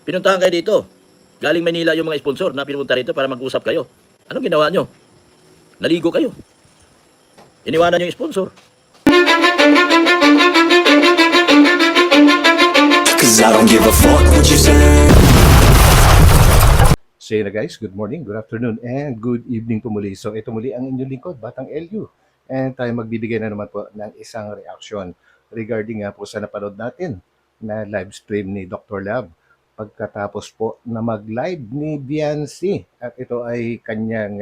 Pinuntahan kayo dito. Galing Manila yung mga sponsor na pinunta rito para mag-usap kayo. Anong ginawa nyo? Naligo kayo. Iniwanan nyo yung sponsor. Cause I don't give a fuck what you say. So yun na guys, good morning, good afternoon, and good evening po muli. So ito muli ang inyong lingkod, Batang LU. And tayo magbibigay na naman po ng isang reaction regarding nga po sa napanood natin na live stream ni Dr. Lab pagkatapos po na mag-live ni Biancy. At ito ay kanyang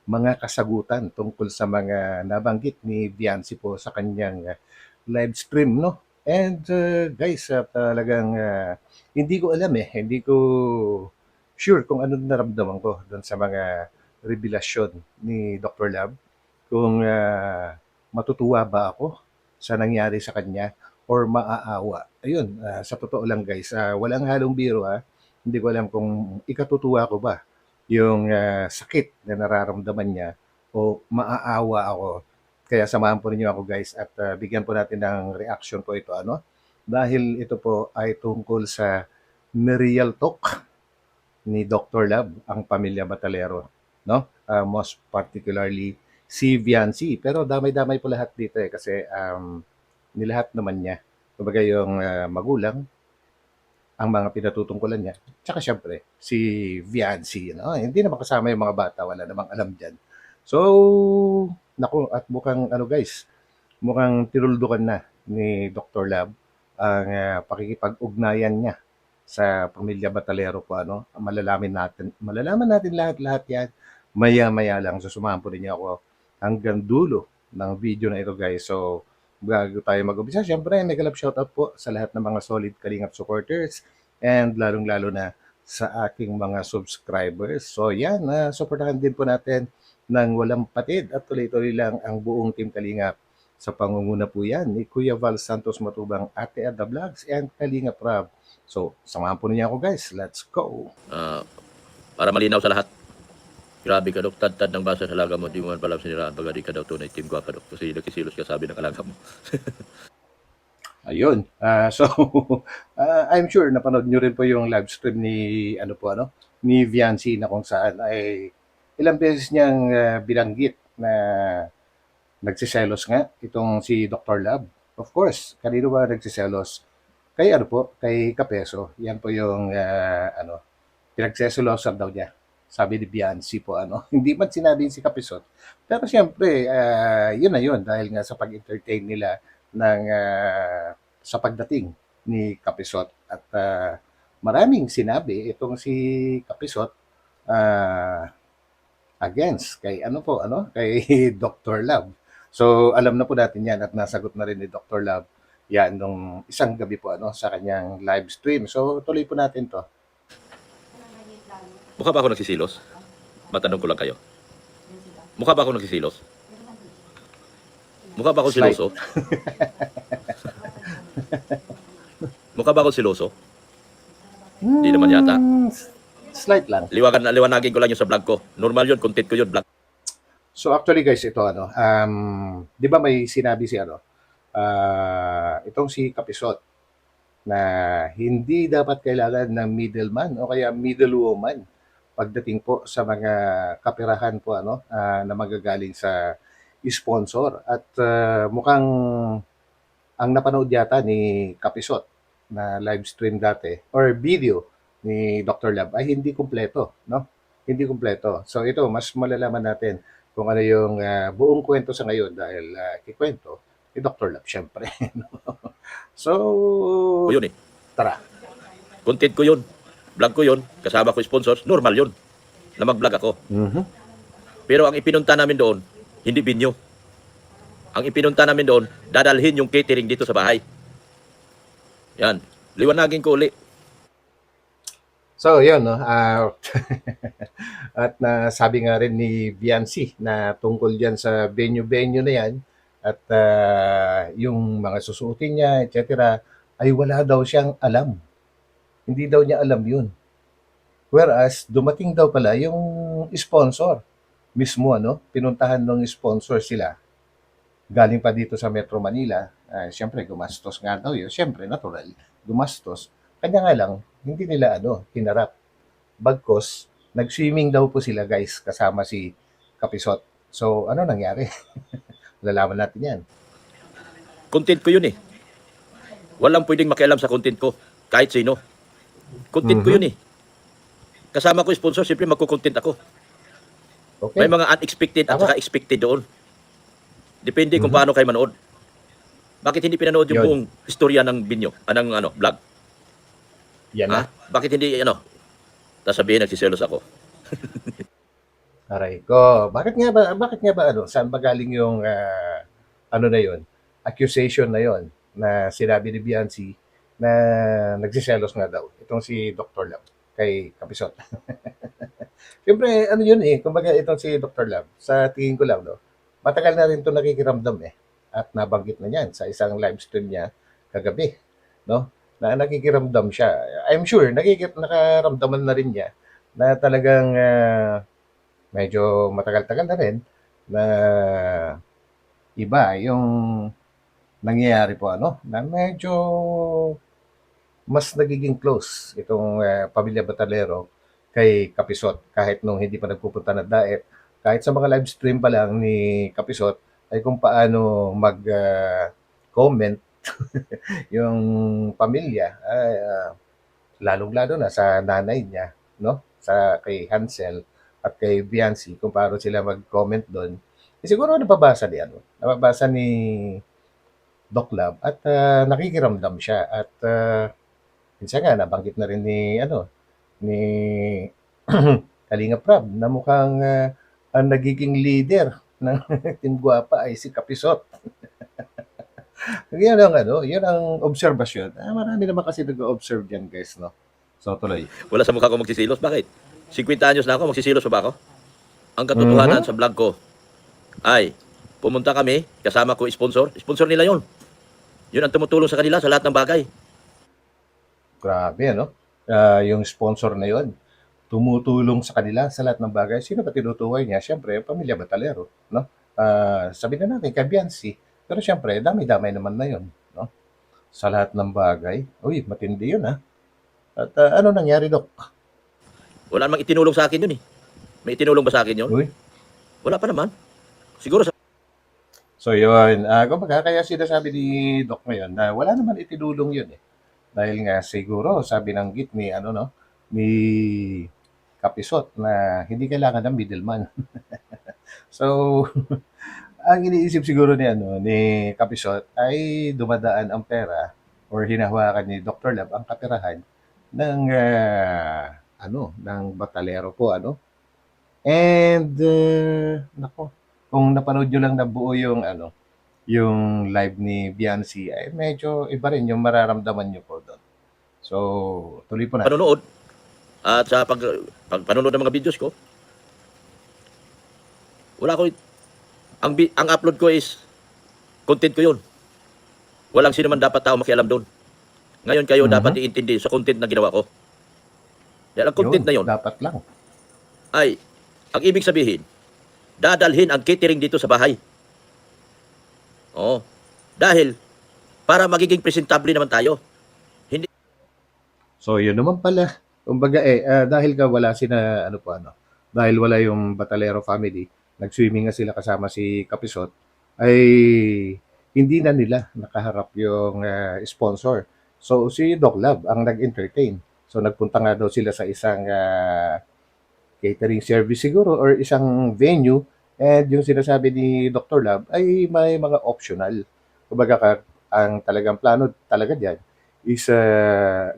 mga kasagutan tungkol sa mga nabanggit ni Biancy po sa kanyang live stream, no? And guys, talagang hindi ko alam hindi ko sure kung ano naramdaman ko doon sa mga revelasyon ni Dr. Lab. Kung matutuwa ba ako sa nangyari sa kanya or maaawa. Ayun, sa totoo lang guys, walang halong biro Hindi ko alam kung ikatutuwa ko ba yung sakit na nararamdaman niya o maaawa ako. Kaya samahan po ninyo ako guys at bigyan po natin ng reaction po ito. Dahil ito po ay tungkol sa Real Talk ni Dr. Lab, ang pamilya Batalero, no? Most particularly si Viancy. Pero damay-damay po lahat dito kasi nilahat naman niya. Kumbaga yung magulang, ang mga pinatutungkulan niya. Tsaka syempre, si Viancy. No? Hindi naman kasama yung mga bata, wala namang alam dyan. So, naku, at mukhang guys, mukhang tinuldukan na ni Dr. Lab ang pakikipag-ugnayan niya sa pamilya Batalero po malalaman natin lahat-lahat yan maya-maya lang. So sumahan po ninyo ako hanggang dulo ng video na ito guys. So bago tayo mag-umpisa, syempre mega love shoutout po sa lahat ng mga solid Kalingap supporters and lalong-lalo na sa aking mga subscribers. So yan, supportahan din po natin ng walang patid at tuloy-tuloy lang ang buong Team Kalingap. Sa pangunguna po yan ni Kuya Val Santos Matubang, Ate Ada Vlogs, and Kalingap Rob. So, samahan po niya ako guys. Let's go! Para malinaw sa lahat. Grabe ka, Dok. Tad-tad ng basa sa alaga mo. Di mo man palam sinira. Baga di ka daw tunay. Team Guapa, Dok. Kasi nagkisilos ka sabi ng alaga mo. Ayun. So, I'm sure napanood nyo rin po yung live stream ni, ni Viancy na kung saan ay ilang beses niyang binanggit na nagsiselos nga itong si Dr. Lab. Of course, kanino ba nagsiselos? Kay kay Kapeso. Yan po yung pinagseselosan daw niya. Sabi ni Biancy po hindi man sinabi si Kapisot. Pero siyempre, yun na yun dahil nga sa pag-entertain nila ng sa pagdating ni Kapisot at maraming sinabi itong si Kapisot against kay kay Dr. Lab. So alam na po natin yan at nasagot na rin ni Dr. Lab yan nung isang gabi po sa kanyang live stream. So tuloy po natin to. Mukha ba ako nagsisilos? Matanong ko lang kayo. Mukha ba ako nagsisilos? Mukha ba ako Slight. siloso? Mukha ba ako siloso? Hindi naman yata. Slight lang. Liwanagin ko lang yung sa vlog ko. Normal yun, content ko yun, vlog. So actually guys, ito di ba may sinabi si itong si Kapisot na hindi dapat kailangan ng middleman o kaya middlewoman pagdating po sa mga kaperahan po na magagaling sa sponsor at mukhang ang napanood yata ni Kapisot na live stream dati or video ni Dr. Lab ay hindi kumpleto, no? Hindi kumpleto. So ito, mas malalaman natin kung ano yung buong kwento sa ngayon dahil kikwento ni Dr. Lab, syempre. So, O yun eh. tara. Content ko yun. Vlog ko yun. Kasama ko sponsors. Normal yun. Na mag-vlog ako. Pero ang ipinunta namin doon, hindi binyo. Ang ipinunta namin doon, dadalhin yung catering dito sa bahay. Yan. Liwanagin ko uli. So, yun, no? At sabi nga rin ni Biancy na tungkol dyan sa venue na yan at yung mga susuotin niya, etc. ay wala daw siyang alam. Hindi daw niya alam yun. Whereas, dumating daw pala yung sponsor mismo, pinuntahan ng sponsor sila. Galing pa dito sa Metro Manila, siyempre gumastos nga daw yun. Siyempre, natural, gumastos. Kanya nga lang, hindi nila hinarap. Bagkos, nag-swimming daw po sila guys kasama si Kapisot. So, ano nangyari? Lalaman natin yan. Content ko yun eh. Walang pwedeng makialam sa content ko. Kahit sino. Content ko Mhm. yun eh. Kasama ko sponsor, siyempre magkukontent ako. Okay. May mga unexpected at Tama. saka expected doon. Depende kung Mhm. paano kayo manood. Bakit hindi pinanood yung Yun. buong istorya ng binyo, ng vlog? Yan na. Ha? Bakit hindi, tapos sabihin nagsiselos ako. Aray ko. Bakit nga ba saan ba galing yung na yon? Accusation na yon na sinabi ni Bianci na nagsiselos nga daw. Itong si Dr. Lab kay Kapisot. Siyempre, ano yun eh. Kumbaga itong si Dr. Lab, sa tingin ko lang, no, matagal na rin ito nakikiramdam eh. At nabanggit na niyan sa isang live stream niya kagabi. No? Na nakikiramdam siya. I'm sure, nakaramdaman na rin niya na talagang medyo matagal-tagal na rin na iba yung nangyayari po na medyo mas nagiging close itong pamilya Batalero kay Kapisot kahit nung hindi pa nagpupunta ng daet, kahit sa mga live stream pa lang ni Kapisot ay kung paano mag-comment yung pamilya ay lalong-lalo na sa nanay niya, no? Sa kay Hansel at kay Bianci kung paano sila mag-comment doon. Eh, siguro nababasa ni Doc Lab at nakikiramdam siya at minsan nga nabanggit na rin ni Kalinga Prab na mukhang ang nagiging leader ng Team Guapa ay si Kapisot. Yun ang obserbasyon. Marami naman kasi nag-observe diyan, guys, no. So tuloy. Wala sa mukha ko magsisilos. Bakit? 50 anyos na ako, magsisilos pa ba ako? Ang katotohanan sa vlog ko ay pumunta kami, kasama ko sponsor. Sponsor nila yon. Yun ang tumutulong sa kanila sa lahat ng bagay. Grabe, ano? Yung sponsor na yon tumutulong sa kanila sa lahat ng bagay. Sino ba tinutukoy niya? Siyempre, pamilya Batalero, no? Sabi na natin, kay Bianci. Pero siyempre, dami-damay naman na yon, no? Sa lahat ng bagay. Uy, matindi yun, ha? At ano nangyari, Dok? Wala namang itinulong sa akin yun eh. May itinulong ba sa akin yun? Uy. Wala pa naman. Siguro sa So yun, kumbaga kaya sinasabi ni Doc ngayon na wala naman itinulong yun eh. Dahil nga siguro sabi ng git ni ni Kapisot na hindi kailangan ng middleman. So ang iniisip siguro ni Kapisot ay dumadaan ang pera or hinahawakan ni Dr. Lab ang kaperahan ng ng Batalero po And nako, kung napanood nyo lang na buo yung live ni Bianci, ay medyo iba rin yung mararamdaman nyo po doon. So, tuloy po na. panonood at sa panonood ng mga videos ko, wala ko ang upload ko is content ko yun. Walang sino man dapat tao makialam doon. Ngayon kayo dapat iintindi sa content na ginawa ko. Dahil ang content na yun Dapat lang. ay, ang ibig sabihin, dadalhin ang catering dito sa bahay. Oo. Dahil, para magiging presentable naman tayo. So, yun naman pala. Kumbaga dahil wala dahil wala yung Batalero family, nag-swimming nga sila kasama si Kapisot, ay hindi na nila nakaharap yung sponsor. So, si Doc Lab ang nag-entertain. So, nagpunta nga daw sila sa isang catering service siguro or isang venue, and yung sinasabi ni Dr. Lab ay may mga optional. Kumbaga ang talagang plano talaga diyan is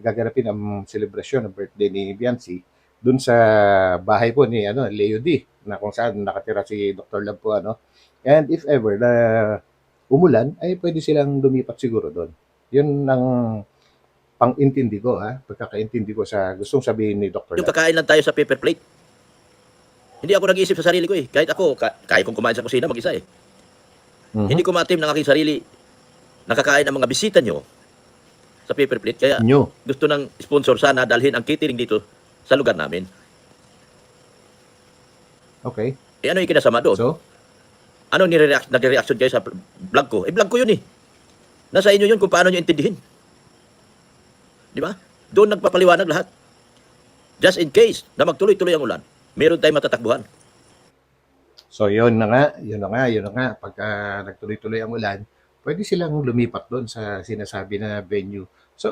gaganapin ang celebration ng birthday ni Bianci dun sa bahay po ni Leo D na kung saan nakatira si Dr. Lab po And if ever na umulan ay pwede silang lumipat siguro doon. Yun ang pang-intindi ko pagkakaintindi ko sa gustong sabihin ni Dr. Yung Lab. kakain lang tayo sa paper plate. Hindi ako nag-iisip sa sarili ko eh. Kahit ako, kaya kong kumain sa kusina mag-isa eh. Hindi ko matim ng aking sarili nakakain ang mga bisita nyo sa paper plate. Kaya gusto ng sponsor sana dalhin ang catering dito sa lugar namin. Okay. Ano yung kinasama doon? So, Ano nagre-reaction kayo sa vlog ko? Vlog ko yun eh. Nasa inyo yun kung paano nyo intindihin. Di ba? Doon nagpapaliwanag lahat. Just in case na magtuloy-tuloy ang ulan, meron tayong matatakbuhan. So, yun na nga, yun na nga, yun na nga. Pagka nagtuloy-tuloy ang ulan, pwede silang lumipat doon sa sinasabi na venue. So,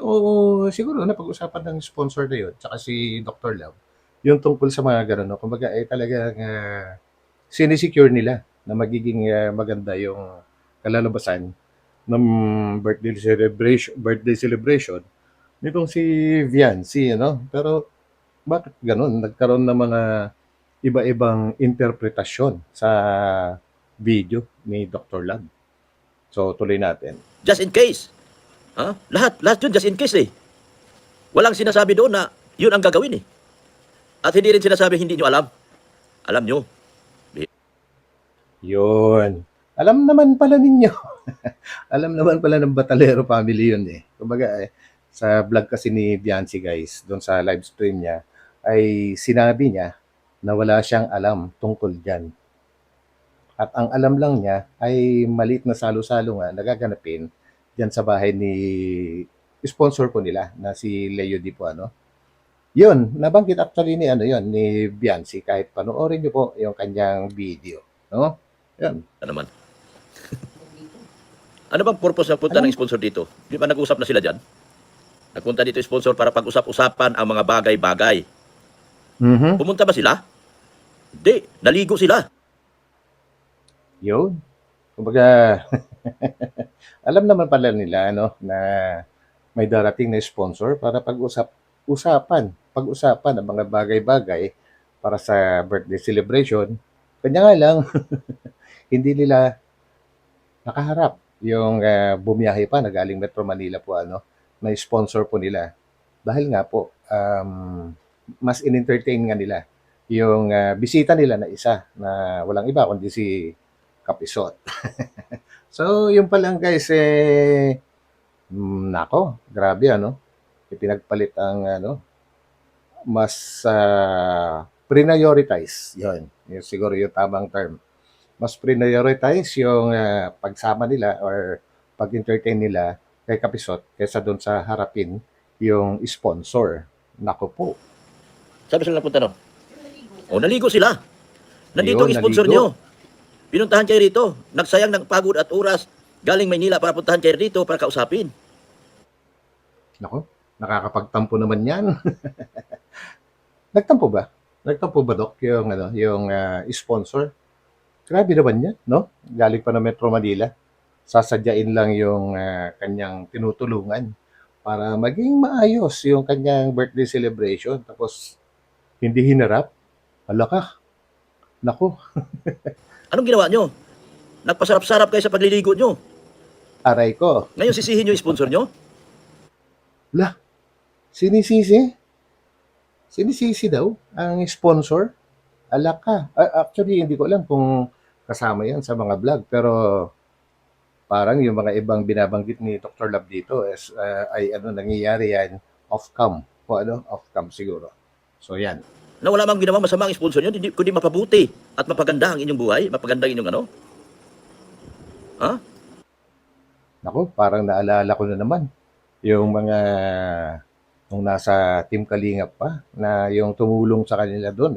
siguro napag-usapan ng sponsor na yun, tsaka si Dr. Love, yung tungkol sa mga ganun. No? Kumbaga, talagang sinisecure nila na magiging maganda yung kalalabasan ng birthday celebration nitong si Viancy, ano? Pero bakit ganun? Nagkaroon ng mga iba-ibang interpretasyon sa video ni Dr. Lab. So, tuloy natin. Just in case. Lahat yun just in case eh. Walang sinasabi doon na yun ang gagawin eh. At hindi rin sinasabi hindi nyo alam. Alam nyo. Yun. Alam naman pala ninyo. Alam naman pala ng Batalero family yun eh. Kumbaga, sa vlog kasi ni Biancy guys, doon sa live stream niya, ay sinabi niya na wala siyang alam tungkol dyan. At ang alam lang niya ay maliit na salo-salo nga nagaganapin dyan sa bahay ni sponsor po nila na si Leo Di po ano. Yun, nabanggit actually ni ano yun, ni Biancy kahit panoorin niyo po yung kanyang video, no? Yun. Ano naman. Ano bang purpose na punta Ano? ng sponsor dito? Di ba nag-usap na sila dyan? Nagpunta dito yung sponsor para pag-usap-usapan ang mga bagay-bagay. Mhm. Pumunta ba sila? Hindi. Naligo sila. Yun. Kumbaga, alam naman pala nila no na may darating na sponsor para pag-usapan ang mga bagay-bagay para sa birthday celebration. Kanya nga lang, hindi nila nakaharap yung bumiyahe pa na galing Metro Manila po ano, na sponsor po nila. Dahil nga po, mas in-entertain nga nila yung bisita nila na isa na walang iba kundi si Kapisot. So, yun pa lang guys, nako, grabe ano. Ipinagpalit ang ano, mas prioritize. Yun siguro yung tamang term. Mas prioritize yung pagsama nila or pag-entertain nila kay Kapisot kaysa doon sa harapin yung sponsor. Nako po. Sabi sila napunta no? O, naligo sila. Nandito ang Ayun, sponsor naligo. nyo. Pinuntahan kayo rito. Nagsayang ng pagod at oras. Galing Maynila para puntahan kayo rito para kausapin. Nako, nakakapagtampo naman yan. Nagtampo ba? Nagtampo ba, Doc, yung, ano, yung sponsor? Grabe naman yan, no? Galing pa ng Metro Manila. Sasadyain lang yung kanyang tinutulungan para maging maayos yung kanyang birthday celebration. Tapos, hindi hinarap. Hala ka. Naku, Anong ginawa nyo? Nagpasarap-sarap kayo sa pagliligo nyo. aray ko. Ngayon sisihin nyo yung sponsor nyo? Lah, sinisisi? Sinisisi daw ang sponsor? Ala ka. Actually, hindi ko alam kung kasama yan sa mga vlog. Pero parang yung mga ibang binabanggit ni Dr. Love dito is, ay ano nangyayari yan off-cam. O ano, off-cam siguro. So yan. Na wala mang ginawa masama ang sponsor nyo, kundi mapabuti at mapaganda ang inyong buhay, mapaganda ang inyong ano? Ha? Naku, parang naalala ko na naman yung mga nung nasa Team Kalingap pa na yung tumulong sa kanila doon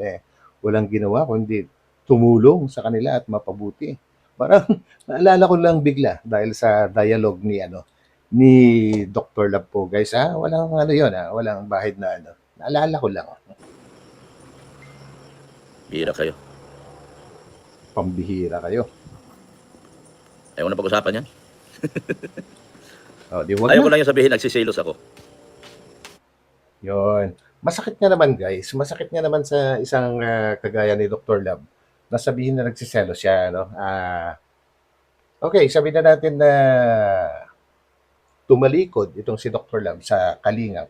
walang ginawa kundi tumulong sa kanila at mapabuti. Parang naalala ko lang bigla dahil sa dialogue ni ano ni Dr. Love po guys walang ano yon walang bahid na ano. Naalala ko lang. Bira kayo. Pambihira kayo. Ayaw na pag-usapan yan. Oh, di wag Ayaw ko na. lang yung sabihin, nagsiselos ako. Yon. Masakit nga naman guys. Masakit nga naman sa isang kagaya ni Dr. Love na sabihin na nagsiselo siya no. Okay, sabihin na natin na tumalikod itong si Dr. Love sa Kalingap.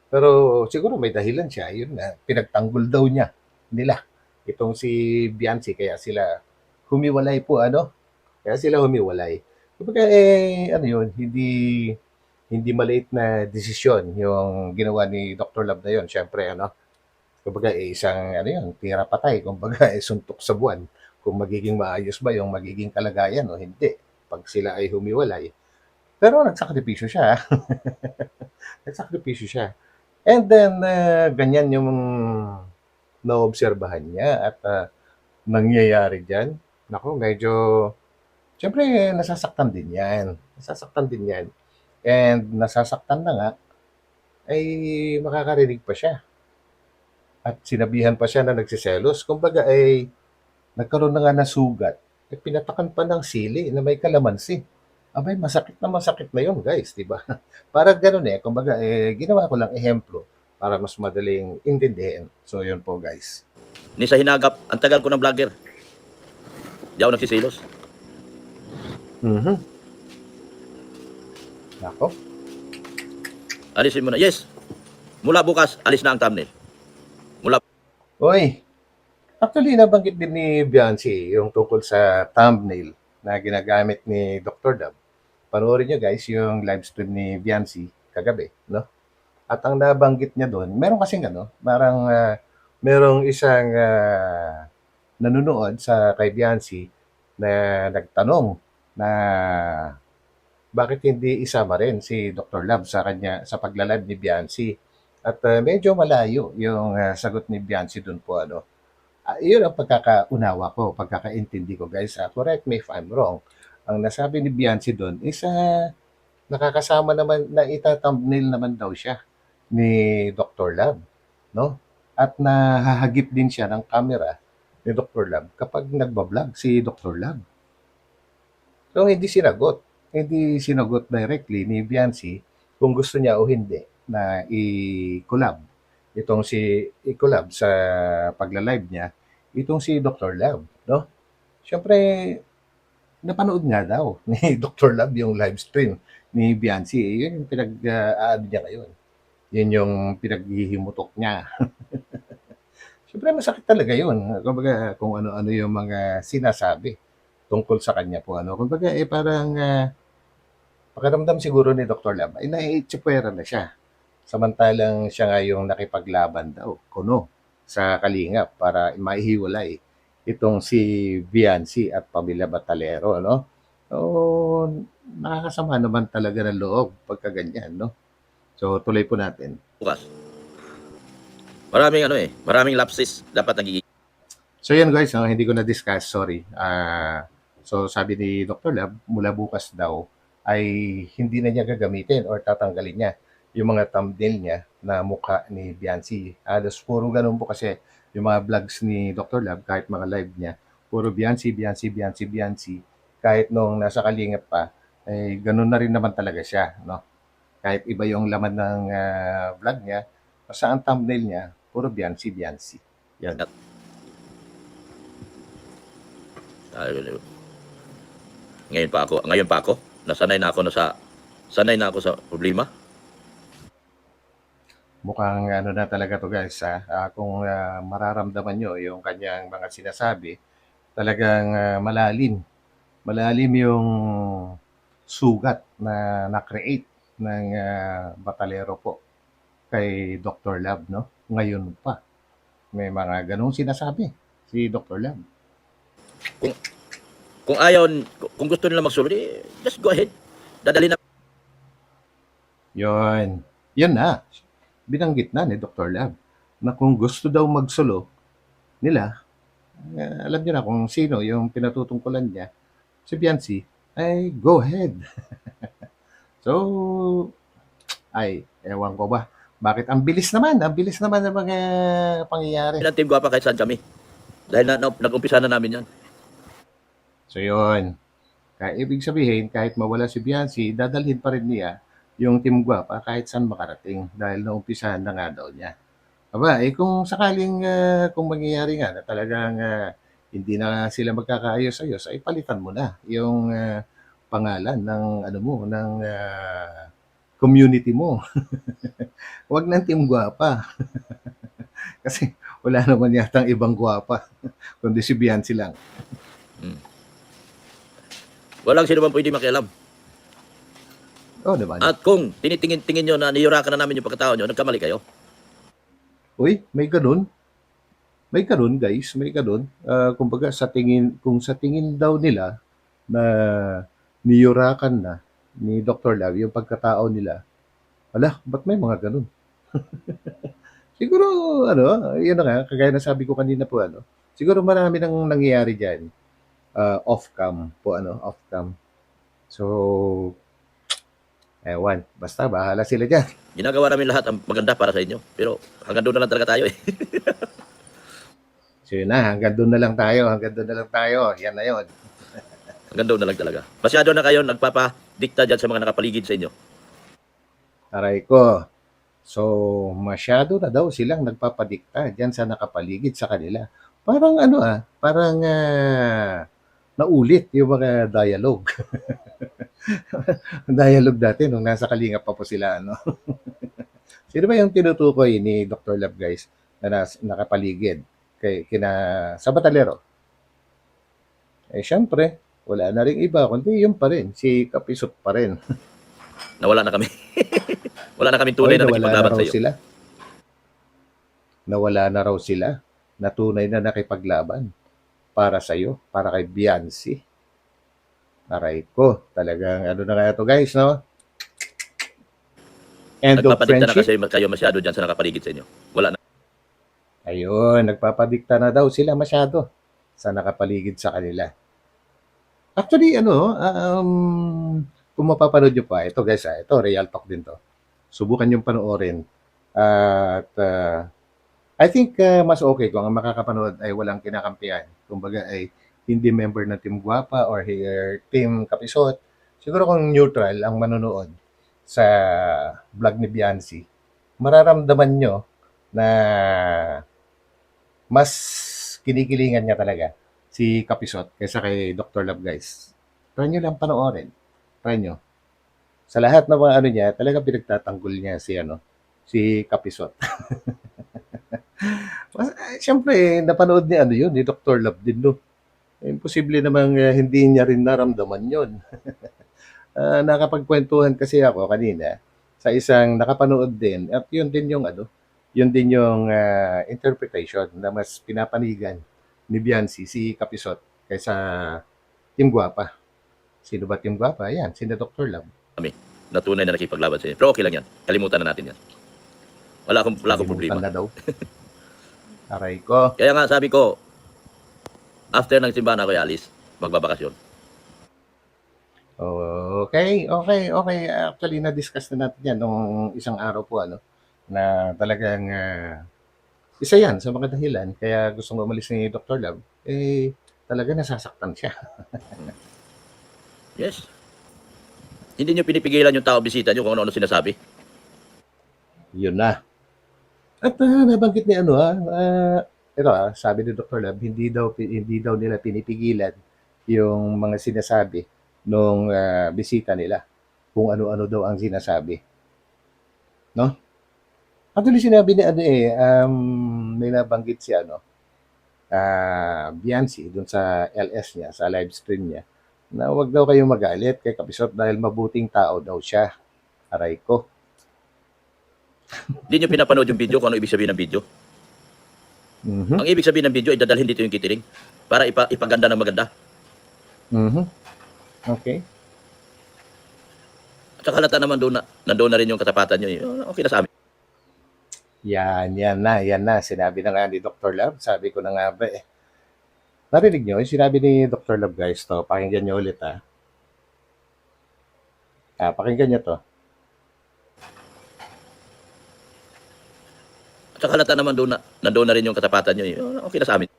Pero siguro may dahilan siya. Yun na, pinagtanggol daw niya nila itong si Biancy kaya sila humiwalay po ano. Kaya sila humiwalay. Kumbaga ano yun, hindi maliit na desisyon yung ginawa ni Dr. Love na yun. Siyempre ano, kumbaga isang ano yun, tira patay, kumbaga suntok sa buwan. Kung magiging maayos ba yung magiging kalagayan o hindi pag sila ay humiwalay. Pero nagsakripisyo siya. Nagsakripisyo siya. And then, ganyan yung naobserbahan niya at nangyayari diyan. Naku, medyo, siyempre, nasasaktan din yan. Nasasaktan din yan. And nasasaktan na nga, ay makakarinig pa siya. At sinabihan pa siya na nagsiselos. Kumbaga, ay nagkaroon na nga ng sugat. Eh, pinatakan pa ng sili na may kalamansi. Abay, masakit na yun, guys, di ba? Parang ganun eh. Kumbaga, ginawa ko lang ehemplo para mas madaling intindihin. So, yun po, guys. Ni sa hinagap, ang tagal ko ng vlogger. Di ako nagsisilos. Mhm. Nako. Alisin mo na. Yes, mula bukas, alis na ang thumbnail. Mula Uy, actually, nabanggit din ni Bianci yung tungkol sa thumbnail na ginagamit ni Dr. Dab. Panoorin nyo, guys, yung live stream ni Bianci kagabi, no? At ang nabanggit niya doon, meron kasing parang merong isang nanonood sa kay Bianci na nagtanong na bakit hindi isama rin si Dr. Love sa kanya sa pagla-live ni Bianci. At medyo malayo yung sagot ni Bianci doon po yun ang pagkakaunawa ko, pagkakaintindi ko, guys. Correct me if I'm wrong. Ang nasabi ni Bianci doon is nakakasama naman na ita-thumbnail naman daw siya ni Dr. Love, no? At nahahagip din siya ng camera ni Dr. Love kapag nagba-vlog si Dr. Love. So, hindi sinagot directly ni Bianci kung gusto niya o hindi na i-collab sa pagla-live niya itong si Dr. Love, no? Siyempre, napanood nga daw ni Dr. Love yung live stream ni Bianci. Yun yung pinag-aano niya ngayon. Yun yung pinaghihimutok niya. Siyempre, masakit talaga yun. Kumbaga, kung ano-ano yung mga sinasabi tungkol sa kanya po. Kumbaga, parang pakiramdam siguro ni Dr. Love ay naiitsipwera na siya. Samantalang siya nga yung nakipaglaban daw, sa Kalingap para maihiwalay itong si Bianci at Pamilya Batalero, no? So, nakakasama naman talaga ng loob pagka ganyan, no? So, tuloy po natin. bukas. Maraming lapses dapat nagiging. So, yan guys, hindi ko na-discuss, sorry. So, sabi ni Dr. Lab, mula bukas daw, ay hindi na niya gagamitin or tatanggalin niya yung mga thumbnail niya na mukha ni Bianci. Halos puro ganun po kasi yung mga vlogs ni Dr. Lab, kahit mga live niya, puro Bianci, Bianci, Bianci, Bianci. Kahit nung nasa Kalingap pa, eh, ganun na rin naman talaga siya, no? Kahit iba yung laman ng vlog niya, basta ang thumbnail niya, puro Bianci, Bianci. Yan. Ngayon pa ako, sanay na ako sa problema. Mukhang na talaga to guys. Kung mararamdaman nyo yung kanyang mga sinasabi, talagang malalim. Malalim yung sugat na na-create ng Batalero po kay Dr. Love, no? Ngayon pa. May mga ganong sinasabi si Dr. Love. Kung ayaw, kung gusto nila magsulod, just go ahead. Dadali na. Yun. Yun na. Binanggit na ni Dr. Love na kung gusto daw magsulo nila, alam niyo na kung sino yung pinatutungkulan niya, si Bianci, ay go ahead. So, ewan ko ba, bakit ang bilis naman ng mga pangyayari. Ng Team Guapa kahit saan kami. Dahil nag-umpisa na namin yan. So, yun. Kaya ibig sabihin, kahit mawala si Bianci, dadalhin pa rin niya yung Team Guapa kahit saan makarating dahil naumpisahan na nga daw niya. Aba, kung sakaling kung mangyayari nga na talagang hindi na sila magkakaayos-ayos, ay palitan mo na yung pangalan ng ng community mo. Huwag ng Team Guapa. Kasi wala naman yatang ibang guwapa kundi si Bianci lang. Walang sino man pwede makialam. Oh, diba? At kung tinitingin nyo na niyurakan na namin yung pagkatao nyo, nagkamali kayo. Uy, may ganun. May ganun, guys. May ganun. Kumbaga, kung sa tingin daw nila na niyurakan na ni Dr. Love yung pagkatao nila, ba't may mga ganun? Siguro ano, yun na nga, kagaya ng sabi ko kanina po ano, siguro marami nang nangyayari diyan, off-cam po ano, off-cam. So, ewan, basta bahala sila diyan. Ginagawa namin lahat ang maganda para sa inyo. Pero hanggang doon na lang talaga tayo eh. So yun na, hanggang doon na lang tayo, hanggang doon na lang tayo. Yan na yun. Hanggang doon na lang talaga. Masyado na kayo nagpapadikta dyan sa mga nakapaligid sa inyo. Aray ko. So, masyado na daw silang nagpapadikta diyan sa nakapaligid sa kanila. Parang ano parang naulit yung mga dialogue. Dialogue dati nung nasa Kalingap pa po sila ano. Sino ba yung tinutukoy ni Dr. Love guys na nakapaligid kina sa Batalero? Eh syempre, wala na ring iba kundi yung pa rin, si Kapisot pa rin. Nawala na kami. Wala na kaming Oy, tunay na nawala na nakipaglaban raw sa iyo. sila. Nawala na raw sila na tunay na nakipaglaban para sa iyo, para kay Biancy. Aray ko, talagang ano na kaya to guys, no? End of Nagpapadikta na friendship. kasi kayo masyado dyan sa nakapaligid sa inyo. Wala na. Ayun, nagpapadikta na daw sila masyado sa nakapaligid sa kanila. Actually, ano, kung mapapanood nyo pa, ito guys, ito, real talk din to. Subukan yung panoorin. At I think mas okay kung ang makakapanood ay walang kinakampihan. Kumbaga ay hindi member ng Team Guapa or Team Kapisot. Siguro kung neutral ang manonood sa vlog ni Biancy, mararamdaman nyo na mas kinikilingan niya talaga si Kapisot kaysa kay Dr. Love guys. Try nyo lang panoorin. Try nyo. Sa lahat ng mga ano niya, talaga pinagtatanggol niya si si Kapisot. Siyempre, napanood ni ano yun, ni Dr. Love din, no? Imposible namang hindi niya rin naramdaman yun. Nakapagkwentuhan kasi ako kanina sa isang nakapanood din at yun din yung yun din yung interpretation na mas pinapanigan ni Biancy si Kapisot kaysa Team Guapa. Sino ba Team Guapa? Yan, sino Dr. Love. Kami na tunay na nakipaglaban sa inyo. Pero okay lang yan. Kalimutan na natin yan. Wala akong Kalimutan problema. na daw. Aray ko. Kaya nga sabi ko, after ng simbahan ako alis, magbabakasyon. Okay. Actually, na-discuss na natin yan nung isang araw po, na talagang isa yan sa mga dahilan kaya gustong umalis ni Dr. Love, talaga nasasaktan siya. Yes. Hindi nyo pinipigilan yung tao bisita nyo kung ano-ano sinasabi. Yun na. At nabanggit ni ito sabi ni Dr. Love, hindi daw nila pinipigilan yung mga sinasabi nung bisita nila. Kung ano-ano daw ang sinasabi. No? Actually, sinabi ni may nabanggit si Biancy dun sa LS niya, sa live stream niya, na wag daw kayong magalit kay Kapisot dahil mabuting tao daw siya. Aray ko. Hindi nyo pinapanood yung video kung ano ibig sabihin ng video. Mhm. Ang ibig sabihin ng video ay dadalhin dito yung kitiling para ipaganda ng maganda. Mhm. Okay. At saka halata naman doon na, nandoon na rin yung katapatan nyo. Okay na sa amin. Yan na. Sinabi na nga ni Dr. Love. Sabi ko na nga ba eh. Narinig nyo? Yung sinabi ni Dr. Love guys to. Pakinggan nyo ulit ha. Pakinggan nyo to. At saka halata naman doon na, nandoon na rin yung katapatan nyo. Okay na sa amin.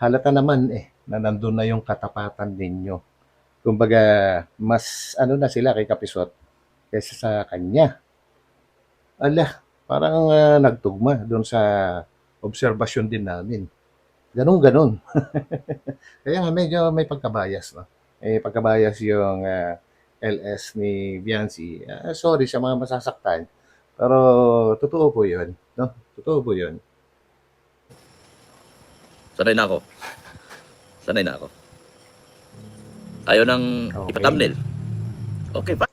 Halata naman na nandun na yung katapatan ninyo. Kumbaga, mas na sila kay Kapisot kaysa sa kanya. Ala, parang nagtugma doon sa obserbasyon din namin. Ganon. Kaya nga medyo may pagkabayas, no? May pagkabayas yung LS ni Biancy. Sorry sa mga masasaktan. Pero totoo po yun, no? Totoo po yun. Sanay na ako. Ayaw nang Okay. ipa-thumbnail. Okay, pa.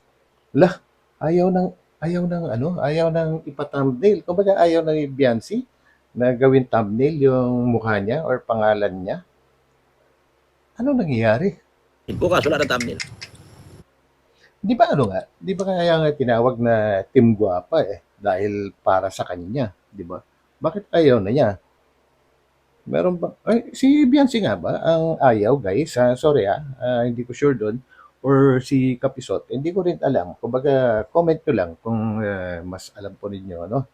Lah, ayaw nang ipa-thumbnail. Kumbaga ayaw nang i-Biancy na gawin thumbnail yung mukha niya or pangalan niya. Ano nangyayari? Bukas, wala na thumbnail. Di ba Di ba kaya nga tinawag na Team Guapa eh? dahil para sa kanya, di ba? Bakit ayaw na niya? Meron ba? Ay, si Beyonce nga ba ang ayaw, guys? Sorry hindi ko sure doon. Or si Kapisot, hindi ko rin alam. Kumbaga, comment nyo lang kung mas alam po ninyo, ano?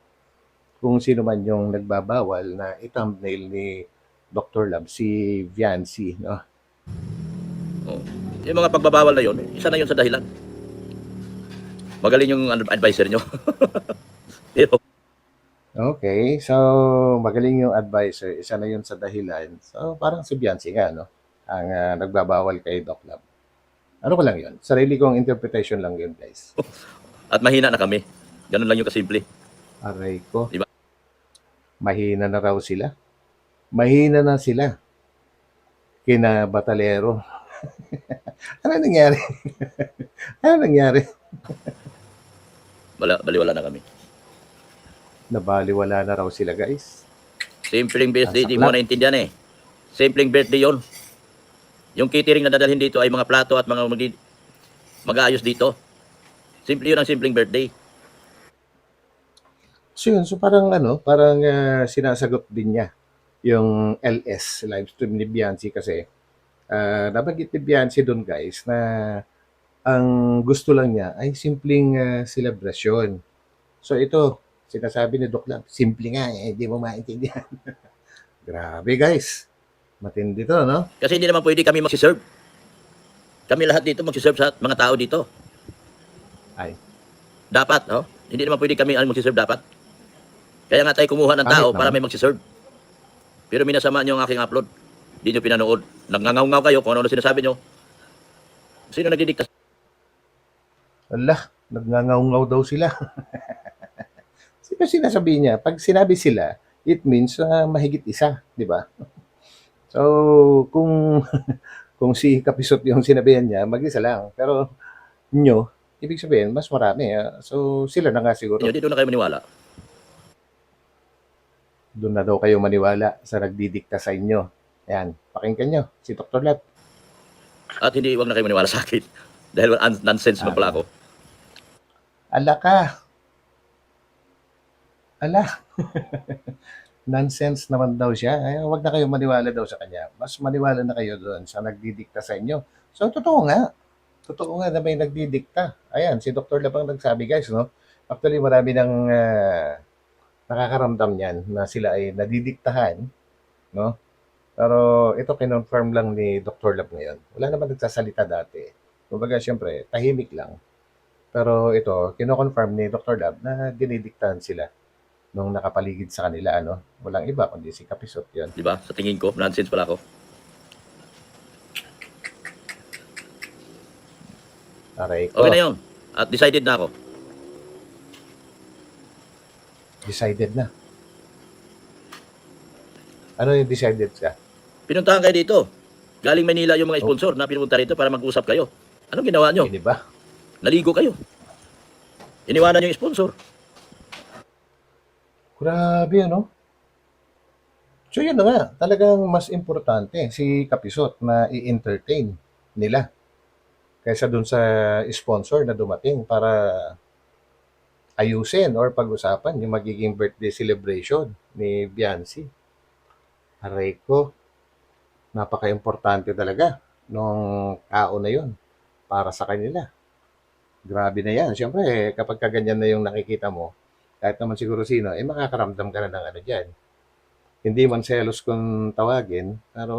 Kung sino man yung nagbabawal na i-thumbnail ni Dr. Lab, si Viancy, no? Oh. Yung mga pagbabawal na yun, isa na yun sa dahilan. Magaling yung advisor nyo. Pero, Okay, so magaling yung advisor, isa na yun sa dahilan. So parang si Viancy nga, no? Ang nagbabawal kay Doc Lab. Ano ko lang yun? Sarili kong interpretation lang yun, guys. at mahina na kami. Ganun lang yung kasimple. Aray ko, Di ba? mahina na raw sila. Mahina na sila. Kina Batalero. Ano nangyari? Ano nangyari? Baliwala na kami. Nabaliwala na raw sila, guys. Simpleng birthday, di Saklap. mo naintindihan eh. Simpleng birthday yon. Yung catering na dadalhin dito ay mga plato at mga mag-aayos dito. Simple yun ang simpleng birthday. So yun, so parang parang sinasagot din niya yung LS, live stream ni Bianci kasi nabanggit ni Bianci doon, guys, na ang gusto lang niya ay simpleng celebration. So ito, sinasabi ni Doc lang, simple nga hindi mo maintindihan. Grabe, guys. Matindi to, no? Kasi hindi naman pwede kami magsiserve. Kami lahat dito magsiserve sa mga tao dito. Ay, Dapat, no? Hindi naman pwede kami ang magsiserve dapat. Kaya nga tayo kumuha ng Kahit tao naman. para may magsiserve. Pero minasama niyo ang aking upload. Hindi niyo pinanood. Nagngangaw-ngaw kayo kung ano sinasabi niyo. Sino nagdidikta? ala, nagngangaw-ngaw daw sila. Sino sinasabi niya? Pag sinabi sila, it means mahigit isa, di ba? So, kung kung si Kapisot yung sinabihan niya, mag-isa lang. Pero nyo, ibig sabihin, mas marami. So, sila na nga siguro. Dito na kayo maniwala. Doon na daw kayo maniwala sa nagdidikta sa inyo. Ayan, pakinggan nyo, si Dr. Lab. At hindi, wag na kayo maniwala sa akin. Dahil nonsense man pala ako. Ala ka. Ala. Nonsense naman daw siya. Ay, wag na kayo maniwala daw sa kanya. Mas maniwala na kayo doon sa nagdidikta sa inyo. So, totoo nga. Totoo nga na may nagdidikta. Ayan, si Dr. Lab ang nagsabi, guys, no? Actually, marami ng nakakaramdam niyan na sila ay nadidiktahan, no? Pero ito kinonfirm lang ni Dr. Lab ngayon. Wala naman nagsasalita dati. Kumbaga, syempre, tahimik lang. Pero ito, kinoconfirm ni Dr. Lab na dinidiktahan sila nung nakapaligid sa kanila, ano? Walang iba kundi si Kapisot yun. Di ba? Sa tingin ko, nonsense pala ako. Aray ko. Okay na yun. At decided na ako. Decided na. Ano yung decided ka? Pinuntahan kayo dito. Galing Manila yung mga sponsor na pinunta rito para mag-usap kayo. Anong ginawa nyo? Hindi ba? Naligo kayo. Iniwanan yung sponsor. Grabe, ano? So yun na nga, talagang mas importante si Kapisot na i-entertain nila kaysa dun sa sponsor na dumating para ayusin or pag-usapan yung magiging birthday celebration ni Biancy. Aray ko, napaka-importante talaga nung tao na yun para sa kanila. Grabe na yan. Siyempre, kapag kaganyan na yung nakikita mo, kahit naman siguro sino, makakaramdam ka na ng ano dyan. Hindi man selos kung tawagin, pero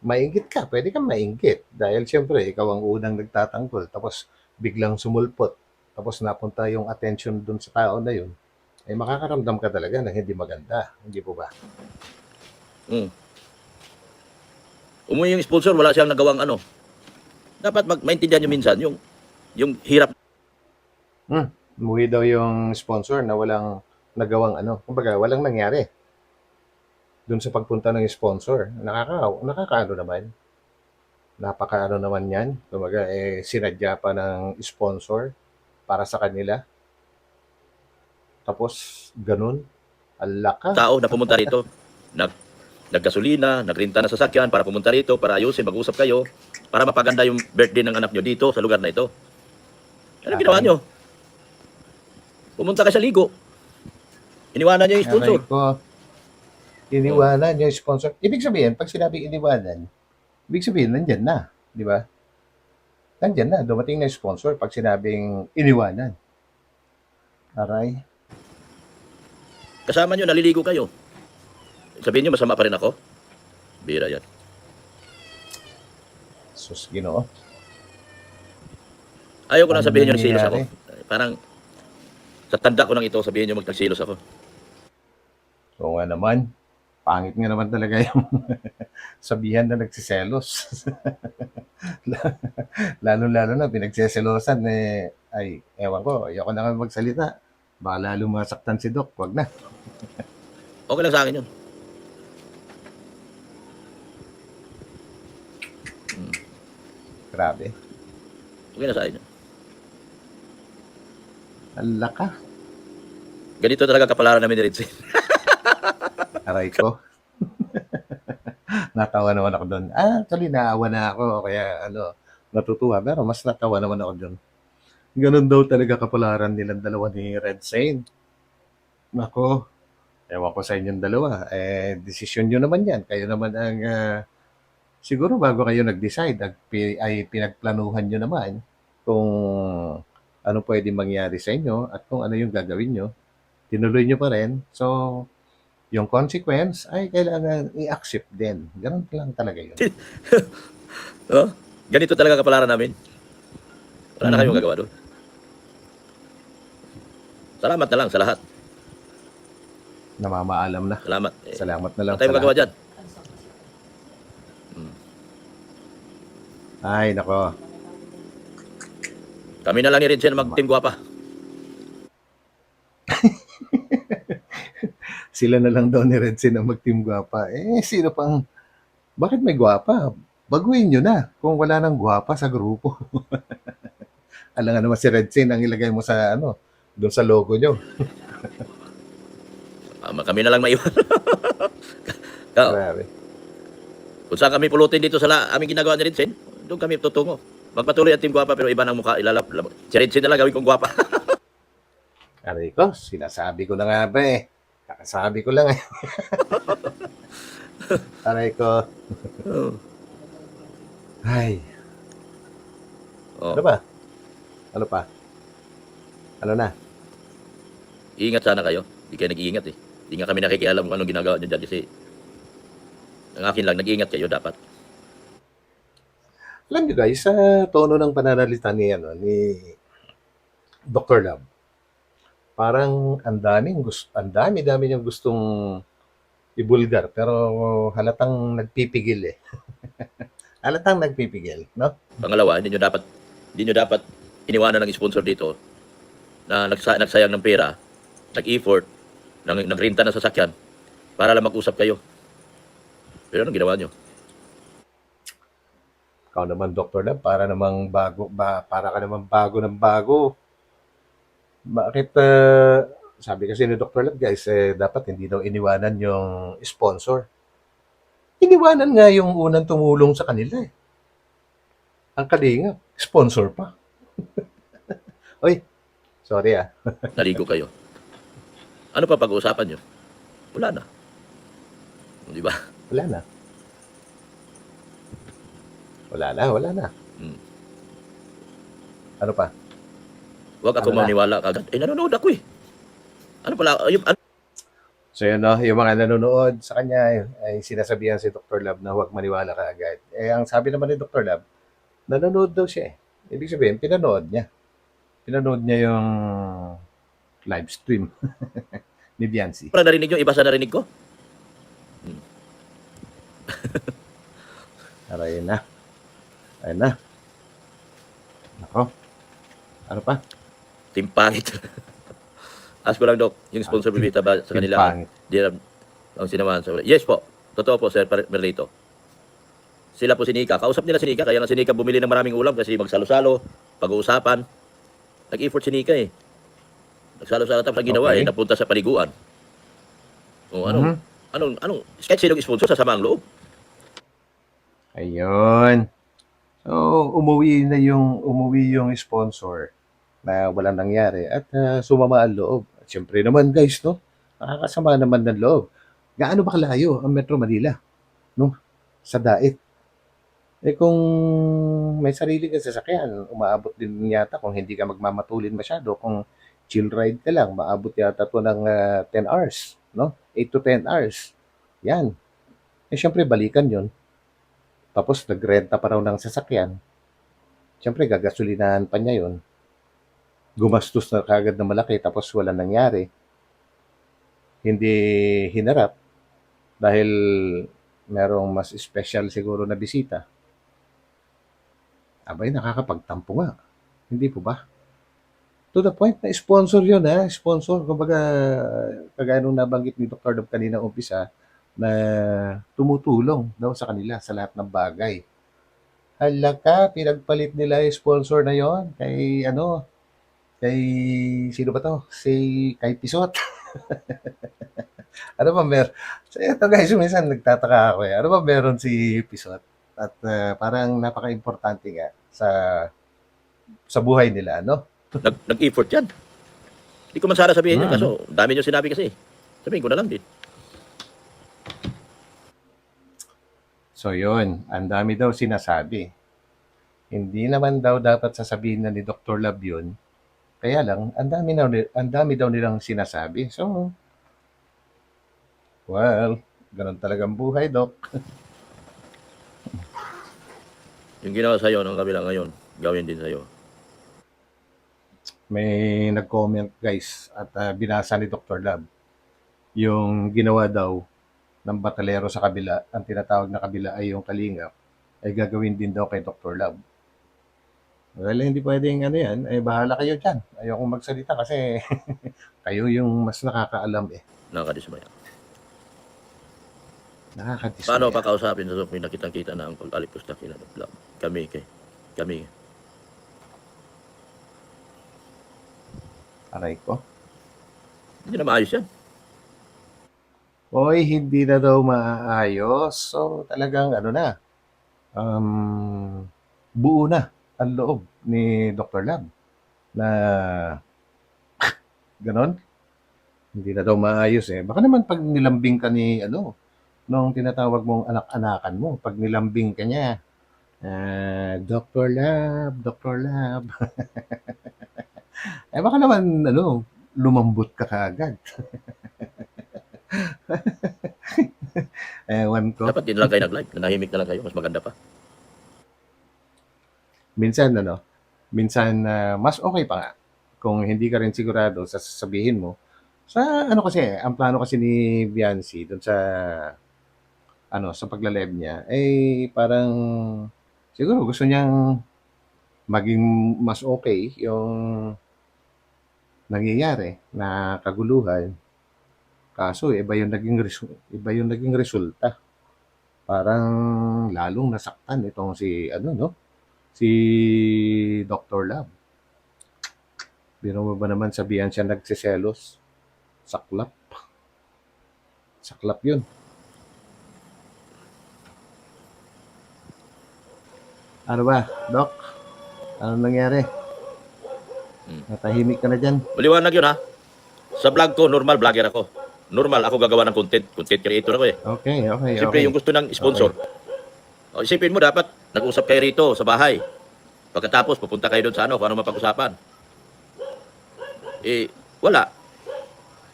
mainggit ka. Pwede kang mainggit. Dahil siyempre, ikaw ang unang nagtatanggol. Tapos, biglang sumulpot. Tapos, napunta yung attention dun sa tao na yun. Makakaramdam ka talaga na hindi maganda. Hindi po ba? Hmm. Umuwi yung sponsor, wala siyang nagawang ano. Dapat maintindihan nyo minsan yung hirap. Umuwi daw yung sponsor na walang nagawang ano. Kumbaga, walang nangyari. Doon sa pagpunta ng sponsor. Nakakaano naman. Napakaano naman yan. Kumbaga, sinadya pa ng sponsor para sa kanila. Tapos, ganun. Alaka. Tao na pumunta rito. Naggasolina, nagrinta ng sasakyan para pumunta rito, para ayusin, mag-usap kayo, para mapaganda yung birthday ng anak nyo dito sa lugar na ito. Ano ginawa nyo? Pumunta ka sa ligo. Iniwanan niya yung sponsor. Aray ko. Iniwanan yung sponsor. Ibig sabihin, pag sinabing iniwanan, ibig sabihin, nandyan na. Di ba? Nandyan na. Dumating na yung sponsor pag sinabing iniwanan. Aray. Kasama niyo, naliligo kayo. Sabihin niyo, masama pa rin ako. Bira yan. Sus, Ginoo. Ayaw ko lang Ano sabihin niyo nagsilos ako. nangyayari? Parang, sa tanda ko lang ito, sabihin niyo magtagsilos ako. Oo nga naman. Pangit nga naman talaga yung sabihan na nagsiselos. Lalo-lalo na pinagseselosan ay, ewan ko, ayoko na nga magsalita. Baka lalo masaktan si Doc, wag na. Okay lang sa akin yun. Grabe. Okay lang sa akin yun. Ang laka. Ganito talaga kapalaran namin ni Ritzy. Aray ko. Natawa naman ako doon. Actually, naawa na ako. Kaya, natutuwa. Pero mas natawa naman ako doon. Ganun daw talaga kapalaran nilang dalawa ni Red Saint. Nako, ewan ko sa inyong dalawa. Desisyon nyo naman yan. Kayo naman ang, siguro bago kayo nag-decide, ay pinagplanuhan nyo naman kung ano pwede mangyari sa inyo at kung ano yung gagawin nyo. Tinuloy nyo pa rin. So, yung consequence ay kailangan i-accept din. Ganun lang talaga yun. Oh? Ganito talaga kapalaran namin. Wala na kayong gagawa doon. Salamat na lang sa lahat. Namamaalam na. Salamat. Salamat na lang Wala tayong sa magagawa lahat. dyan. Ay, nako. Kami na lang ni Ritzy na mag-team Guwapa. Sila na lang daw ni Red Sin ang mag-team Guwapa. Sino pang... Bakit may Guwapa? Baguhin nyo na kung wala nang Guwapa sa grupo. Alam nga naman si Red Sin ang ilagay mo sa doon sa logo nyo. Kami na lang maiwan. Kao, Grabe. kung saan kami pulutin dito sa aming ginagawa ni Ritzy, doon kami tutungo. Magpatuloy ang team Guwapa pero iba ng mukha ilalap. Si Ritzy na lang gawin kong Guwapa. Aray ko, sinasabi ko na nga ba eh. Kakasabi ko lang eh. Aray ko. Oh. Ay, Oh. ano ba? Ano pa? Ano na? Iingat sana kayo. Hindi kayo nag-iingat eh. Hindi nga kami nakikialam kung anong ginagawa niyo dyan kasi ang akin lang, nag-iingat kayo dapat. Alam nyo guys, sa tono ng pananalita ni Dr. Love, parang ang dami niyang gustong ibulgar pero halatang nagpipigil eh. Halatang nagpipigil, no? Pangalawa, hindi nyo dapat iniwanan ng sponsor dito na nagsayang ng pera, nag-effort, nagrenta ng sasakyan para lang mag-usap kayo. Pero anong ginawa nyo? Ikaw naman Dr. Love, para ka namang bago ng bago. Bakit sabi kasi ni Dr. Love guys, dapat hindi daw iniwanan yung sponsor. Iniwanan nga yung unang tumulong sa kanila eh. Ang Kalingap, sponsor pa. Oy, sorry ah. Naligo kayo. Ano pa pag-uusapan nyo? Wala na. Di ba? Wala na. Wala na. Hmm. Ano pa? Huwag ako Ano na? maniwala kagad. Nanonood ako eh. Ano pala? So yun no, yung mga nanonood sa kanya ay sinasabihan si Dr. Love na huwag maniwala ka agad. Ang sabi naman ni Dr. Love, nanonood daw siya eh. Ibig sabihin, pinanood niya. Pinanood niya yung live stream ni Biancy. Parang narinig nyo, iba sa narinig ko. Ayun na. Ayun na. Nako. Ano pa? Team pangit. Ask ko lang, Doc, yung sponsor bibita ba sa Team kanila? pangit. Di ang sinamahan sa... Yes po. Totoo po, Sir Merlito. Sila po si Nika. Kausap nila si Nika. Kaya nga si Nika bumili ng maraming ulam kasi magsalo-salo, pag-uusapan. Nag-effort si Nika eh. Nagsalo-salo tapos ang ginawa Okay. napunta sa paliguan. O Mhm. anong sketch sinong sponsor sa samaang loob? Ayun. So, umuwi yung sponsor. na walang nangyari at sumama ang loob. At syempre naman guys, no? Nakakasama naman ng loob. Gaano ba kalayo ang Metro Manila, no? Sa dait. Eh kung may sarili kang sasakyan, umaabot din yata kung hindi ka magmamatulin masyado, kung chill ride ka lang, maabot yata to ng 10 hours, no? 8 to 10 hours. Yan. Eh syempre balikan yon. Tapos nagrenta pa raw ng sasakyan. Syempre gagasolinahan pa niya yon. Gumastos na kagad na malaki tapos wala nangyari. Hindi hinarap dahil merong mas special siguro na bisita. Abay, nakakapagtampo nga. Hindi po ba? To the point na sponsor yun, ha? Sponsor. Kumbaga, kagaya nung nabanggit ni Dr. Dab kanina umpisa, na tumutulong daw sa kanila sa lahat ng bagay. Hala ka, pinagpalit nila yung sponsor na yon kay ano, kay sino ba to? Kay Pisot. Ano ba so ito guys, minsan nagtataka ako eh. Ano ba meron si Pisot? At parang napaka-importante nga sa buhay nila, no? Nag-effort yan. Hindi ko man sana sabihin yan, Mm. kaso dami nyo sinabi kasi. Sabihin ko na lang din. So yun, ang dami daw sinasabi. Hindi naman daw dapat sasabihin na ni Dr. Lab yun. Kaya lang, ang dami daw nilang sinasabi. So, well, ganun talagang buhay, Doc. Yung ginawa sa'yo ng kabila ngayon, gawin din sa'yo. May nag-comment guys at binasa ni Dr. Lab. Yung ginawa daw ng batalero sa kabila, ang tinatawag na kabila ay yung kalingap, ay gagawin din daw kay Dr. Lab. Well, hindi pwedeng ano yan, eh bahala kayo dyan. Ayokong magsalita kasi kayo yung mas nakakaalam eh. Nakakadismaya. Nakakadismaya. Paano pakausapin sa may nakitang-kita na ang pag-alipos na kinanaglam? Kami. Aray ko. Hindi na maayos yan. Hoy, hindi na daw maaayos. So, talagang ano na, buo na ang loob ni Dr. Lab na ganon. Hindi na daw maayos eh. Baka naman pag nilambing ka ni nung tinatawag mong anak-anakan mo, pag nilambing ka niya, Dr. Lab, Dr. Lab. Eh baka naman lumambot ka kaagad. Ewan ko. Dapat din lang kayo nag-live. Nanahimik na lang kayo. Mas maganda pa. Minsan mas okay pa nga kung hindi ka rin sigurado sa sasabihin mo. Sa kasi, ang plano kasi ni Biancy doon sa pagla-live niya, eh parang siguro gusto niyang maging mas okay yung nangyayari na kaguluhan. Kaso iba yung naging resulta. Parang lalong nasaktan itong si Dr. Lab. Biro mo ba naman sabihan siya nagsiselos? Saklap. Saklap yun. Ano ba, Doc? Ano nangyari? Natahimik ka na dyan. Maliwanag yun ha. Sa vlog ko, normal vlogger ako. Normal ako gagawa ng content. Content creator ako eh. Okay. Siyempre, yung gusto ng sponsor. O, isipin mo dapat, nag-usap kayo rito sa bahay. Pagkatapos, pupunta kayo doon sa kung ano mapag-usapan. Eh, wala.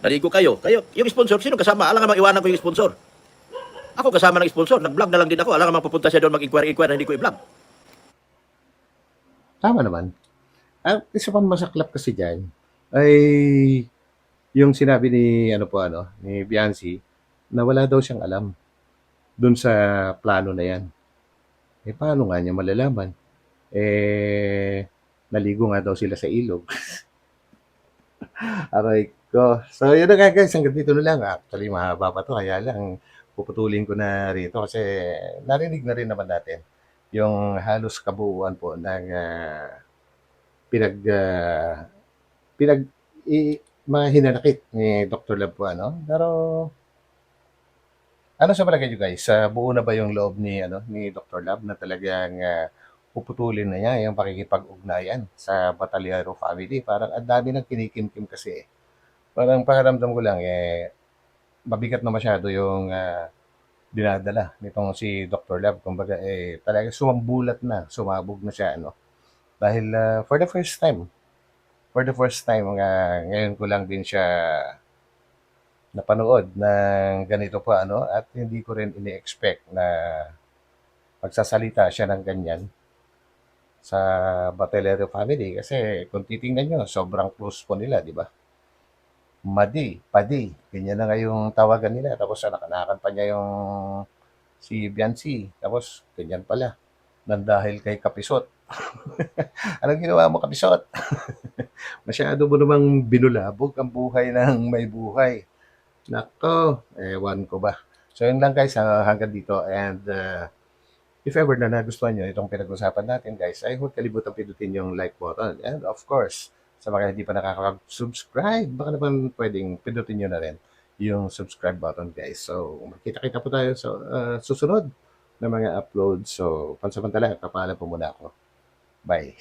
Naligo kayo. Yung sponsor, sino kasama? Alam nga iwanan ko yung sponsor. Ako kasama ng sponsor. Nag-vlog na lang din ako. Alam nga pupunta siya doon mag-inquire na hindi ko i-vlog. Tama naman. Isa pang masaklap kasi dyan ay yung sinabi ni Biancy na wala daw siyang alam dun sa plano na yan. Eh, paano nga niya malalaman? Eh, naligo nga daw sila sa ilog. Aray ko. So, yun na nga guys. Hanggang dito na lang. Actually, mahaba pa to. Kaya lang, puputulin ko na rito kasi narinig na rin naman natin yung halos kabuuan po ng mga hinanakit ni Dr. Lab po, Pero, ano sa palagay nyo guys? Buo na ba yung loob ni Dr. Lab na talagang puputulin na niya yung pakikipag-ugnayan sa Batalyero family. Parang ang dami ng kinikimkim kasi. Parang pakiramdam ko lang, mabigat na masyado yung dinadala nitong si Dr. Love. Kumbaga, talaga sumambulat na, sumabog na siya, ano. Dahil for the first time, ngayon ko lang din siya napanood ng ganito pa, ano, at hindi ko rin ini-expect na magsasalita siya ng ganyan sa Batelero family kasi kung titingnan nyo, sobrang close po nila, di ba? Madi, Padi, ganyan na nga yung tawagan nila. Tapos anak-anakan pa niya yung si Biancy. Tapos ganyan pala, nang dahil kay Kapisot. Anong ginawa mo, Kapisot? Masyado mo namang binulabog ang buhay ng may buhay. Nako, ewan ko ba. So yun lang guys, hanggang dito. And if ever na nagustuhan nyo itong pinag-usapan natin guys, ay huwag kalimutan pindutin yung like button. And of course, sa mga hindi pa nakaka-subscribe, baka naman pwedeng pindutin nyo na rin yung subscribe button guys. So, magkita-kita po tayo sa susunod na mga upload. So, pansamantala, kapalan po muna ako. Bye.